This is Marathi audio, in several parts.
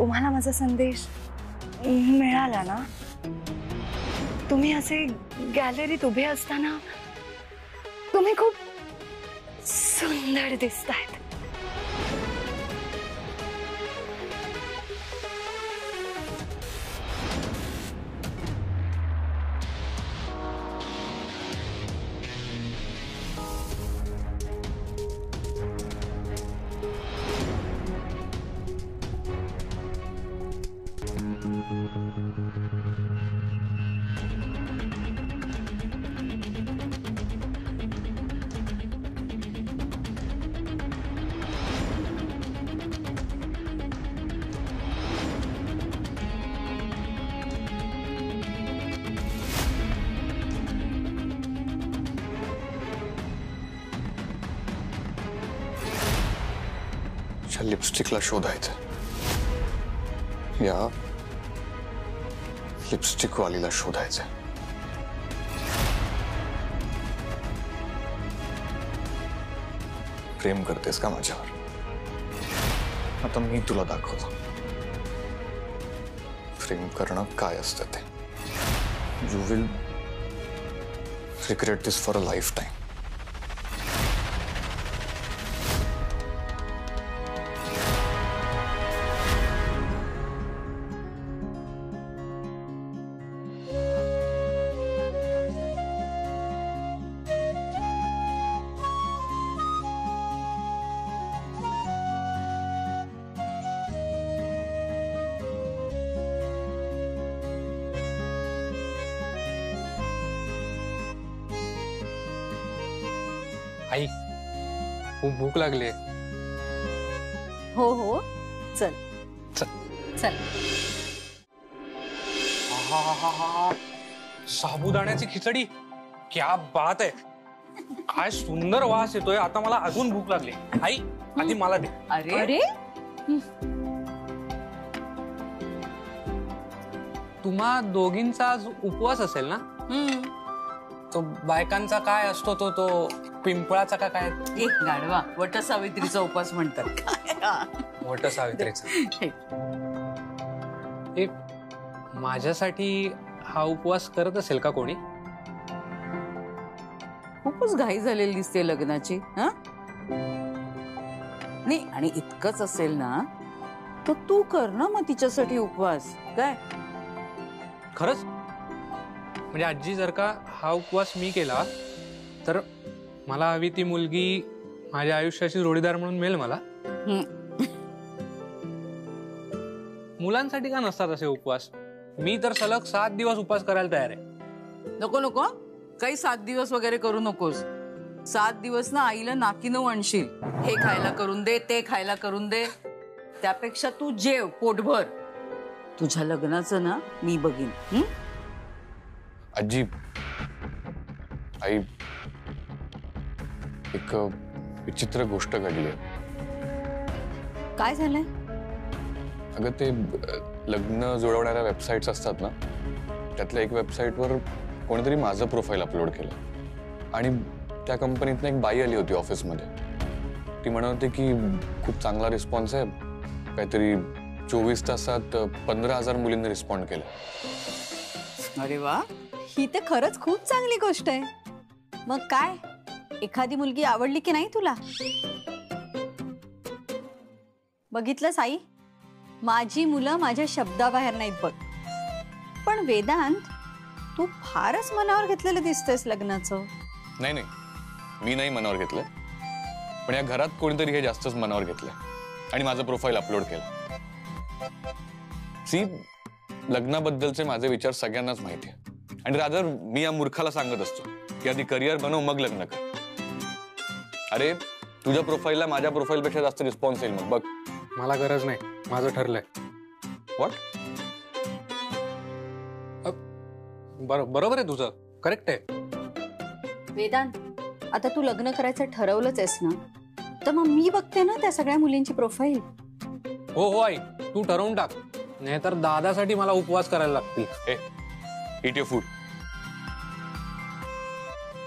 तुम्हाला माझा संदेश मिळाला ना? तुम्ही असे गॅलरीत उभे असताना तुम्ही खूप सुंदर दिसतायत. लिपस्टिकला शोधायचं या लिपस्टिक वालीला शोधायचं. प्रेम करतेस का माझ्यावर? आता मी तुला दाखवतो प्रेम करणं काय असतं ते. You will regret this for a lifetime. आई, खूप भूक लागली. हो हो, चल चल चल. साबुदाण्याची खिचडी, क्या बात आहे. काय सुंदर वास येतोय. आता मला अजून भूक लागली. आई, आधी मला दे. अरे अरे, तुम्हा दोघींचा आज उपवास असेल ना? तो बायकांचा काय असतो तो पिंपळाचा का काय? एक गाढवा, वट सावित्रीचा उपवास म्हणतात. वट सावित्रीचा. एक माझ्यासाठी हा उपवास करत असेल का कोणी? खूपच घाई झालेली दिसते लग्नाची. हा नाही, आणि इतकंच असेल ना तर तू कर ना मग तिच्यासाठी उपवास. काय खरंच? म्हणजे आजी, जर का हा उपवास मी केला तर मला हवी ती मुलगी माझ्या आयुष्याची जोडीदार म्हणून मिळेल मला? मुलांसाठी का नसतात असे उपवास? मी तर सलग 7 दिवस उपवास करायला तयार आहे. नको नको, काही 7 दिवस वगैरे करू नकोस. 7 दिवस ना आईला नाकीनं वणशील. हे खायला करून दे, ते खायला करून दे. त्यापेक्षा तू जेव पोटभर. तुझ्या लग्नाचं ना मी बघीन. आजी, आई, एक विचित्र गोष्ट घडली. काय झालंय? अगं, ते लग्न जुळवणाऱ्या वेबसाईट्स असतात ना, त्यातल्या एक वेबसाईटवर कोणीतरी माझं प्रोफाईल अपलोड केलं आणि त्या कंपनीतनं एक बाई आली होती ऑफिसमध्ये. ती म्हणत होती की खूप चांगला रिस्पॉन्स आहे. काहीतरी 24 तासात 15,000 मुलींनी रिस्पॉन्ड केलं. अरे वा, ही तर खरंच खूप चांगली गोष्ट आहे. मग काय, एखादी मुलगी आवडली की नाही तुला? बघितलंस आई, माझी मुलं माझ्या शब्दाबाहेर नाहीत बघ. पण वेदांत, तू फारच मनावर घेतलेलं दिसतेस लग्नाचं. नाही नाही, मी नाही मनावर घेतलं, पण या घरात कोणीतरी हे जास्तच मनावर घेतलंय आणि माझं प्रोफाईल अपलोड केलं. सी, लग्नाबद्दलचे माझे विचार सगळ्यांनाच माहिती आहे. आणि रादर मी या मूर्खाला सांगत असतो की आधी करिअर बनव मग लग्न कर. अरे, तुझ्या प्रोफाईलला माझ्या प्रोफाईलपेक्षा जास्त रिस्पॉन्स येईल. मग बघ. मला गरज नाही, माझं ठरलंय. व्हॉट? बरोबर आहे तुझं, करेक्ट आहे. वेदांत, आता तू लग्न करायचं ठरवलंच आहेस ना, तर मग मी बघते ना त्या सगळ्या मुलींची प्रोफाईल. हो हो आई, तू ठरवून टाक, नाहीतर दादासाठी मला उपवास करायला लागतील. Eat your food.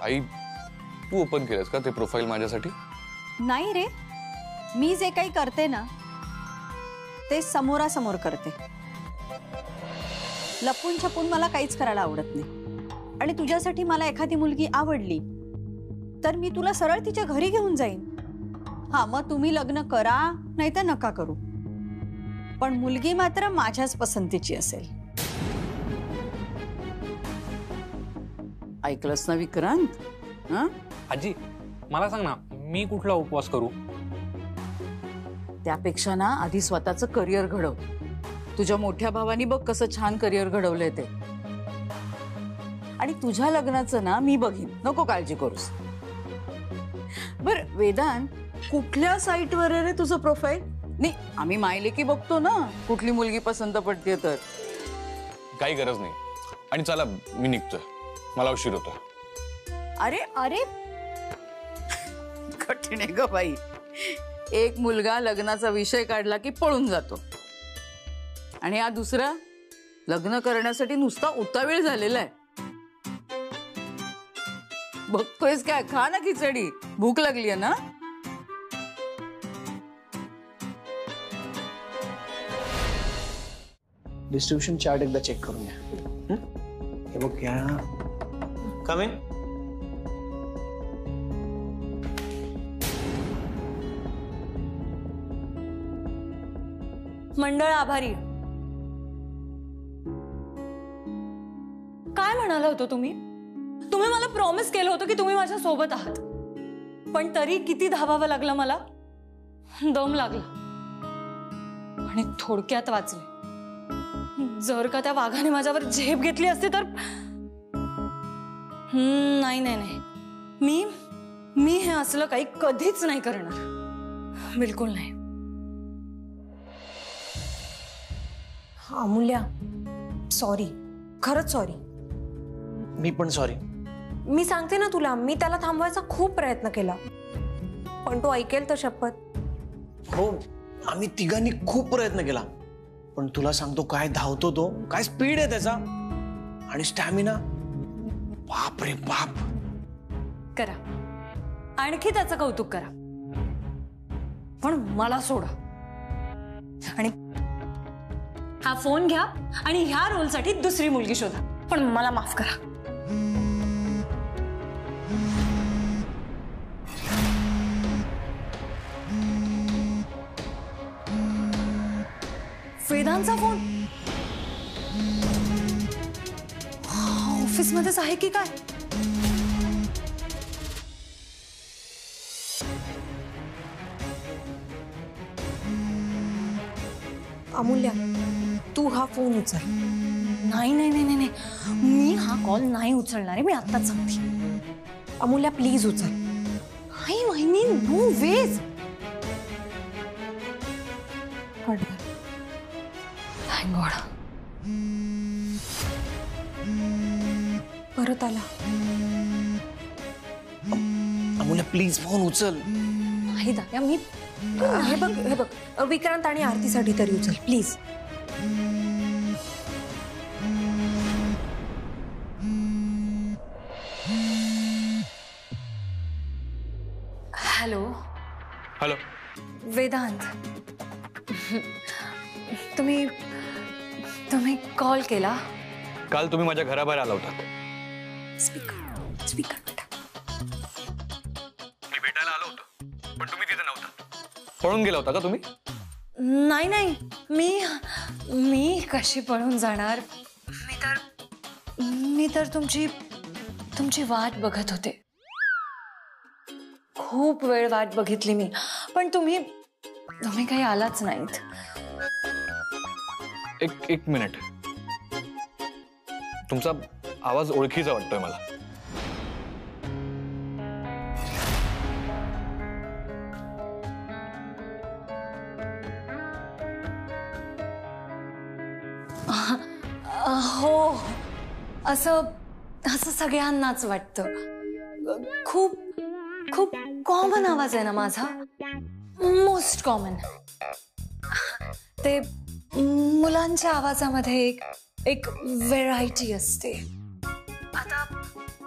आई, तू ओपन केलंस का ते प्रोफाईल माझ्यासाठी? नाही रे, मी जे काही करते ना ते समोरासमोर करते. लपून छपून मला काहीच करायला आवडत नाही. आणि तुझ्यासाठी मला एखादी मुलगी आवडली तर मी तुला सरळ तिच्या घरी घेऊन जाईन. हा, मग तुम्ही लग्न करा नाही तर नका करू, पण मुलगी मात्र माझ्याच पसंतीची असेल. ऐकलंस ना विक्रांत? हं? आजी मला सांग ना, मी कुठला उपवास करू? त्यापेक्षा ना आधी स्वतःचं करिअर घडव. तुझ्या मोठ्या भावानी बघ कसं छान करिअर घडवलंय ते. आणि तुझ्या लग्नाचं ना मी बघीन, नको काळजी करूस. बर वेदांत, कुठल्या साईटवर आहे रे तुझं प्रोफाईल? नाही, आम्ही मायले की बघतो ना कुठली मुलगी पसंत पडते तर. काही गरज नाही. आणि चला मी निघतोय, मला उशीर होतो. अरे अरे कठीण आहे ग बाई. एक मुलगा लग्नाचा विषय काढला की पळून जातो, आणि हा दुसरा लग्न करण्यासाठी नुसता उतावीळ झालेला आहे. बघतोयस काय? खा ना खिचडी, भूक लागली आहे ना. डिस्ट्रीब्युशन चार्ट एकदा चेक करून घ्या. हे बघ, या कम इन. मंडळ आभारी. काय म्हणाला होतो तुम्ही? तुम्ही मला प्रॉमिस केलं होतं की तुम्ही माझ्या सोबत आहात, पण तरी किती धावावं लागलं मला. दम लागला आणि थोडक्यात वाचले. जर का त्या वाघाने माझ्यावर झेप घेतली असती तर नाही नाही नाही, मी हे असलं काही कधीच नाही करणार, बिलकुल नाही. अमूल्या, सॉरी, खरंच सॉरी. मी पण सॉरी. मी सांगते ना तुला, मी त्याला थांबवायचा खूप प्रयत्न केला, पण तो ऐकेल तर शपथ. हो, आम्ही तिघांनी खूप प्रयत्न केला, पण तुला सांगतो काय धावतो तो, काय स्पीड आहे त्याचा, आणि स्टॅमिना, बाप रे बाप. करा, आणखी त्याचं कौतुक करा, पण मला सोडा. आणि हा फोन घ्या आणि ह्या रोलसाठी दुसरी मुलगी शोधा, पण मला माफ करा. वेदांचा फोन ऑफिसमध्येच आहे की काय? अमूल्या, तू हा फोन उचल. नाही नाही नाही नाही, मी हा कॉल नाही उचलणार आहे, मी आत्ताच सांगते. अमूल्या प्लीज उचल. नाही वहिनी, नो वेज. Thank God. परत आला. अमूल्या प्लीज फोन उचल. नाही दादा, मी हे बघ, विक्रांत आणि आरतीसाठी तरी उचल प्लीज. हॅलो. हॅलो. वेदांत, तुम्ही कॉल केला? काल तुम्ही माझ्या घराबाहेर आला होता. स्पीकर मी भेटायला आलो होतो, पण तुम्ही तिथे नव्हता. पळून गेला होता का तुम्ही? नाही नाही, मी कशी पळून जाणार. मी तर तुमची वाट बघत होते. खूप वेळ वाट बघितली मी, पण तुम्ही काही आलाच नाहीत. एक मिनिट. तुमचा आवाज ओळखीचा वाटतोय मला. हो, असं सगळ्यांनाच वाटतं. खूप खूप कॉमन आवाज आहे ना माझा, मोस्ट कॉमन. ते मुलांच्या आवाजामध्ये एक व्हेरायटी असते. आता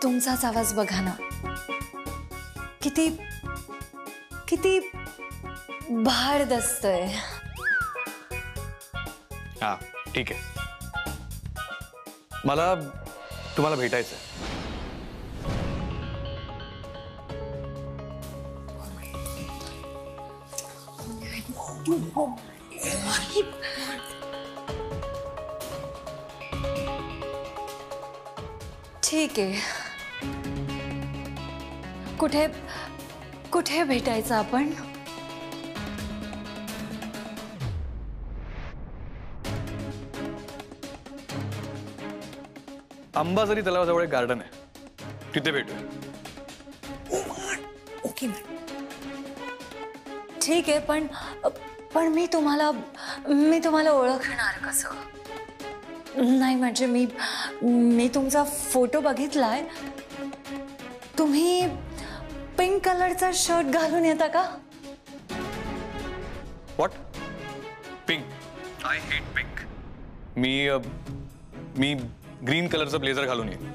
तुमचाच आवाज बघा ना, किती किती भारदस्त आहे. हा ठीक आहे. मला तुम्हाला भेटायचं आहे. ठीक आहे. कुठे कुठे भेटायचं आपण? अंबाझरी तलावाजवळ एक गार्डन आहे, तिथे भेटूया. ओके ठीक आहे. पण पण मी तुम्हाला ओळखणार कसं? नाही म्हणजे मी तुमचा फोटो बघितलाय. तुम्ही पिंक कलरचा शर्ट घालून येता का? What? Pink? I hate pink. Me green कलरचं ब्लेझर घालून येईन.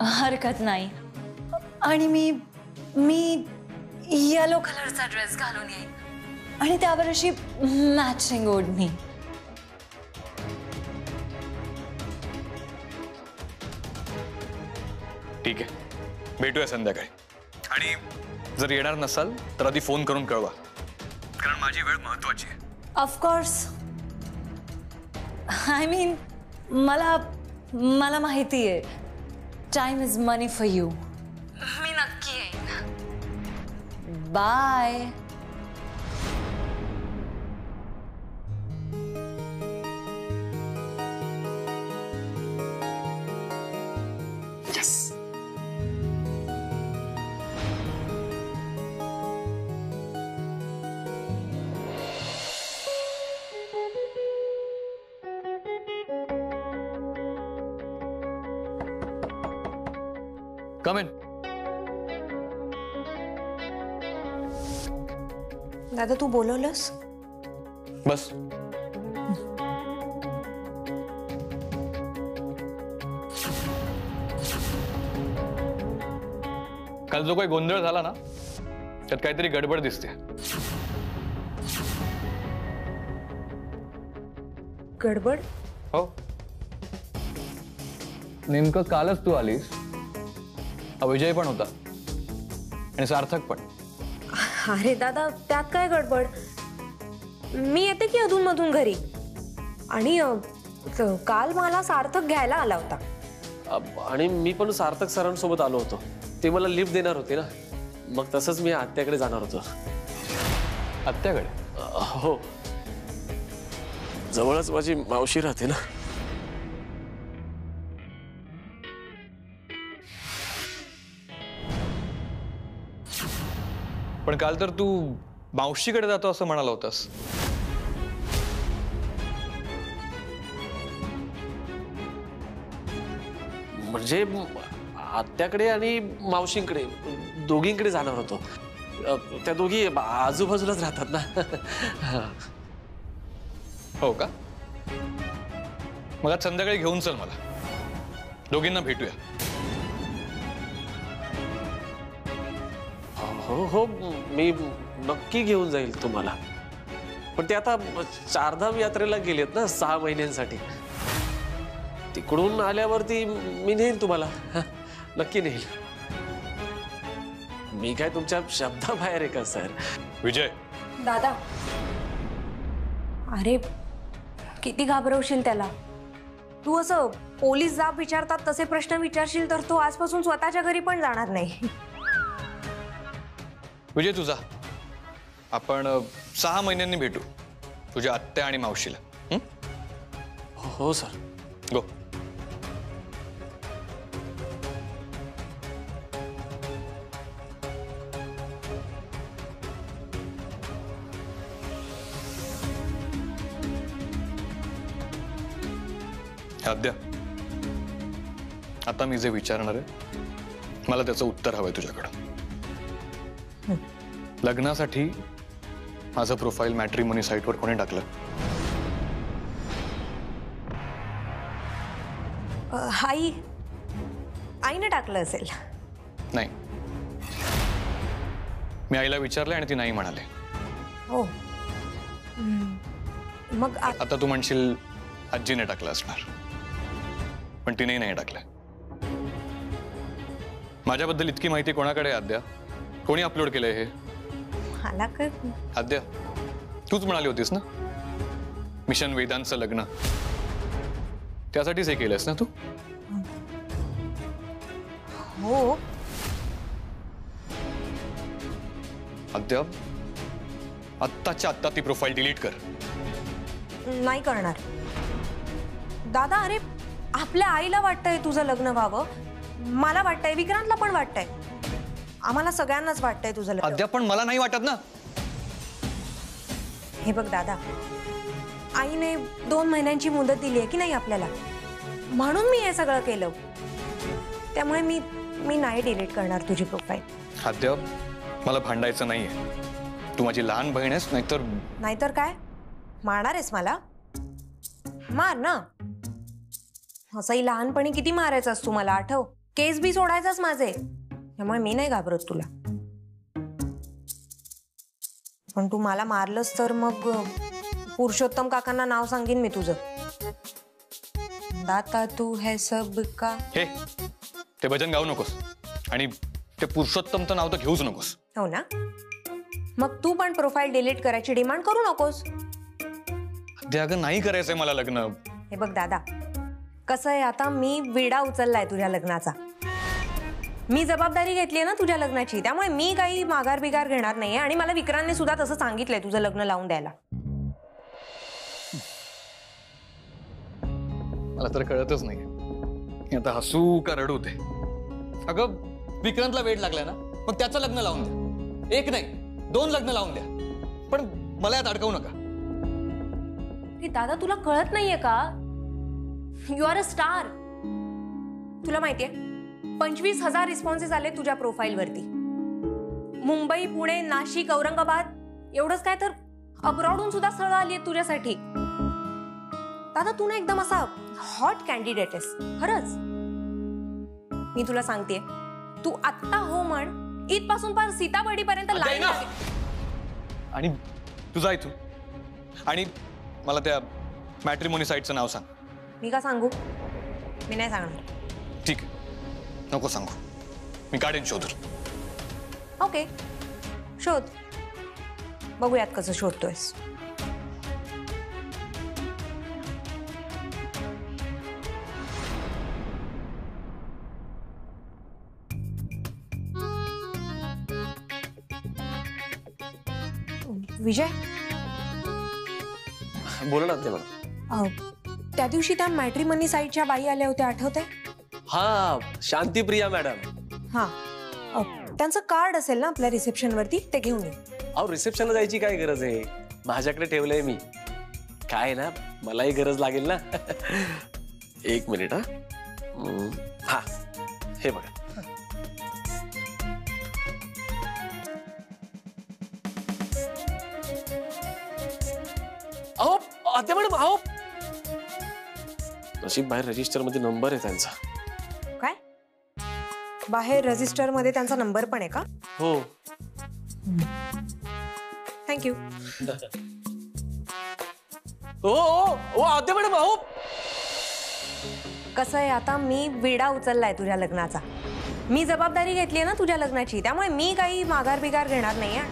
हरकत नाही. आणि मी येलो कलरचा ड्रेस घालून येईन आणि त्यावर अशी मॅचिंग ओढणी. ठीक आहे, भेटूया संध्याकाळी. आणि जर येणार नसाल तर आधी फोन करून कळवा, कारण माझी वेळ महत्वाची आहे. ऑफकोर्स. आय मीन मला माहिती आहे, time is money for you. मी नक्की येईन. बाय. Come in. दादा तू बोलवलंस? बस. काल जो काही गोंधळ झाला ना, त्यात काहीतरी गडबड दिसते. गडबड? हो, नेमकं कालच तू आलीस. विजय पण होता आणि सार्थक पण. अरे दादा त्यात काय गडबड? मी येते की अधूनमधून घरी. आणि काल मला सार्थक घ्यायला आला होता. आणि मी पण सार्थक सरांसोबत आलो होतो. ते मला लिफ्ट देणार होते ना, मग तसंच मी आत्याकडे जाणार होतो. आत्याकडे? हो, जवळच माझी मावशी राहते ना. पण काल तर तू मावशीकडे जातो असं म्हणाला होतास. म्हणजे आत्याकडे आणि मावशींकडे दोघींकडे जाणार होतो. त्या दोघी आजूबाजूलाच राहतात ना. हो का? मग आज संध्याकाळी घेऊन चल मला, दोघींना भेटूया. हो हो, मी नक्की घेऊन जाईल तुम्हाला. पण ते आता चारधाम यात्रेला गेलेत ना 6 महिन्यांसाठी. तिकडून आल्यावरती मी नेईन तुम्हाला. नक्की नेईल. मी काय तुमच्या शब्दाबाहेर आहे का सर? विजय. दादा अरे किती घाबरवशील त्याला? तू असं पोलीस जाब विचारतात तसे प्रश्न विचारशील तर तो आजपासून स्वतःच्या घरी पण जाणार नाही. विजय तुझा, आपण 6 महिन्यांनी भेटू तुझ्या आत्या आणि मावशीला. हो सर. गो. आद्या, आता मी जे विचारणार आहे मला त्याचं उत्तर हवंय तुझ्याकडं. लग्नासाठी माझं प्रोफाईल मॅट्रिमोनी साईटवर कोणी टाकलं? आईने टाकलं असेल. नाही, मी आईला विचारले आणि ती नाही म्हणाले. हो मग आता तू म्हणशील आजीने टाकलं असणार, पण तिने नाही टाकलंय. माझ्याबद्दल इतकी माहिती कोणाकडे आहे आद्या? कोणी अपलोड केलंय हे? मला काय आद्या, तूच म्हणाली होतीस ना मिशन वेदांचं लग्न, त्यासाठीच हे केलंस ना तू? हो. आद्या, आत्ताच्या आत्ता ती प्रोफाईल डिलीट कर. नाही करणार दादा. अरे आपल्या आईला वाटतंय तुझं लग्न व्हावं, मला वाटतंय, विक्रांतला पण वाटतंय, आम्हाला सगळ्यांनाच वाटतंय तुझं लग्न. आद्या, पण मला नाही वाटत ना. हे बघ दादा, आईने 2 महिन्यांची मुदत दिली आहे की नाही आपल्याला, म्हणून मी हे सगळं केलं. त्यामुळे मी नाही डिलीट करणार तुझी प्रोफाईल. आद्या, मला भांडायचं नाहीये. तू माझी लहान बहीण आहेस. नाहीतर काय, मारणार आहेस मला? मार ना. असंही लहानपणी किती मारायचास तू मला, आठव. केस बी सोडायचाच माझे. त्यामुळे मी नाही घाबरत तुला. पण तू मला मारलंस तर मग पुरुषोत्तम काकांना नाव सांगीन मी तुझं. दाता तू है सब का. हे ते भजन गाऊ नकोस आणि ते पुरुषोत्तमचं नाव तर घेऊच नकोस. हो ना, मग तू पण प्रोफाईल डिलीट करायची डिमांड करू नकोस. अगं नाही करायचंय मला लग्न. हे बघ दादा, कसं आहे, आता मी विडा उचललाय तुझ्या लग्नाचा. मी जबाबदारी घेतलीये ना तुझ्या लग्नाची, त्यामुळे मी काही माघार बिगार घेणार नाहीये. आणि मला विक्रांतने सुद्धा तसं सांगितलंय तुझं लग्न लावून द्यायला. मला तर कळतच नाही आता हसू का रडू ते. अगं विक्रांतला वेड लागलाय ना, मग त्याचं लग्न लावून द्या. 1 नाही 2 लग्न लावून द्या, पण मला यात अडकवू नका. दादा तुला कळत नाहीये का, यू आर अ स्टार. तुला माहितीये 25,000 रिस्पॉन्सेस आले तुझ्या प्रोफाईल वरती. मुंबई, पुणे, नाशिक, औरंगाबाद, एवढंच काय तर अब्रॉडहून सुद्धा स्थळं आली आहेत तुझ्यासाठी. दादा तू ना एकदम असा हॉट कॅन्डिडेट आहेस खरंच. मी तुला सांगतेय, तू आत्ता हो म्हण, इथपासून पार सीताबर्डी पर्यंत लाईन आहे. आणि तुझा इथून आणि मला त्या मॅट्रिमोनी साईटचं नाव सांग. मी का सांगू? मी नाही सांगणार. ठीक आहे, नको सांगू, मी काढेन शोधून. ओके, शोध. बघूयात कसं शोधतोयस. विजय, बोला ना मला. त्या दिवशी त्या मॅट्रिमनी साईटच्या बाई आल्या होत्या, आठवतंय? हा, शांतीप्रिया मॅडम. हा, त्यांचं कार्ड असेल ना आपल्या रिसेप्शन वरती, ते घेऊन ये. अहो, रिसेप्शनला जायची काय गरज आहे, माझ्याकडे ठेवलंय मी. काय ना, मलाही गरज लागेल ना. 1 मिनिट. हा, हे बघा. अहो आत्या मॅडम, अहो नशीब बाहेर रजिस्टर मध्ये नंबर आहे त्यांचा. काय बाहेर रजिस्टर मध्ये त्यांचा नंबर पण आहे का? हो. थँक्यू. ओ आत्या मॅडम, अहो कसं आहे, आता मी विडा उचललाय तुझ्या लग्नाचा. मी जबाबदारी घेतली आहे ना तुझ्या लग्नाची, त्यामुळे मी काही माघार बिगार घेणार नाहीये.